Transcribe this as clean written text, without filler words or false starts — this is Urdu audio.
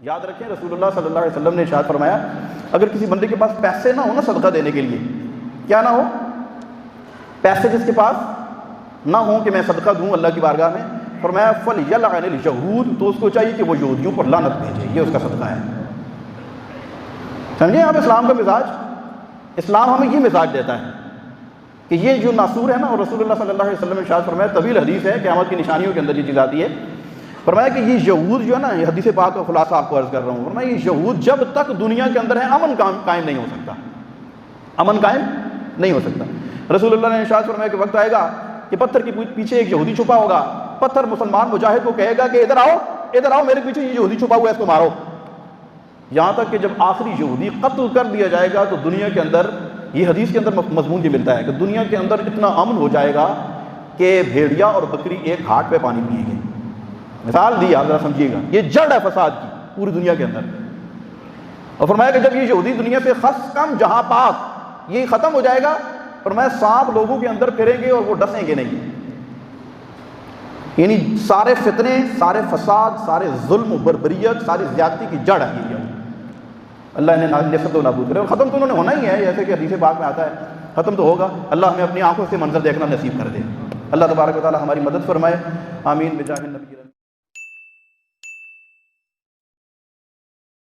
یاد رکھیں رسول اللہ صلی اللہ علیہ وسلم نے ارشاد فرمایا اگر کسی بندے کے پاس پیسے نہ ہو نا صدقہ دینے کے لیے، کیا نہ ہو، پیسے جس کے پاس نہ ہوں کہ میں صدقہ دوں اللہ کی بارگاہ میں، فرمایا فَلْيَلْعَنِ الْيَهُودَ، تو اس کو چاہیے کہ وہ یہودیوں پر لعنت بھیجے، یہ اس کا صدقہ ہے۔ سمجھے آپ اسلام کا مزاج؟ اسلام ہمیں یہ مزاج دیتا ہے کہ یہ جو ناسور ہے نا، اور رسول اللہ صلی اللہ علیہ وسلم نے ارشاد فرمایا، طویل حدیث ہے، قیامت کی نشانیوں کے اندر یہ چیز آتی ہے، فرمایا کہ یہ یہود جو ہے نا، یہ حدیث پاک کا خلاصہ آپ کو عرض کر رہا ہوں، فرمایا یہ یہود جب تک دنیا کے اندر ہے امن قائم نہیں ہو سکتا، امن قائم نہیں ہو سکتا۔ رسول اللہ نے ارشاد فرمایا کہ وقت آئے گا کہ پتھر کے پیچھے ایک یہودی چھپا ہوگا، پتھر مسلمان مجاہد کو کہے گا کہ ادھر آؤ میرے پیچھے یہ یہودی چھپا ہوا ہے، اس کو مارو، یہاں تک کہ جب آخری یہودی قتل کر دیا جائے گا تو دنیا کے اندر، یہ حدیث کے اندر مضمون یہ ملتا ہے کہ دنیا کے اندر اتنا امن ہو جائے گا کہ بھیڑیا اور بکری ایک گھاٹ پہ پانی پیئیں گے۔ مثال دی آپ ذرا سمجھیے گا، یہ جڑ ہے فساد کی پوری دنیا کے اندر۔ اور فرمایا کہ جب یہ یہودی دنیا سے خس کم جہاں پاک یہ ختم ہو جائے گا، فرمایا سانپ لوگوں کے اندر پھریں گے اور وہ ڈسیں گے نہیں، یعنی سارے فتنے، سارے فساد، سارے ظلم و بربریت، ساری زیادتی کی جڑ ہے یہ۔ اللہ انہیں نفرت و نابود کرے، اور ختم تو انہوں نے ہونا ہی ہے، جیسے کہ حدیث پاک میں آتا ہے ختم تو ہوگا۔ اللہ ہمیں اپنی آنکھوں سے منظر دیکھنا نصیب کر دے۔ اللہ تبارک و تعالی ہماری مدد فرمائے، آمین بجاہ النبی۔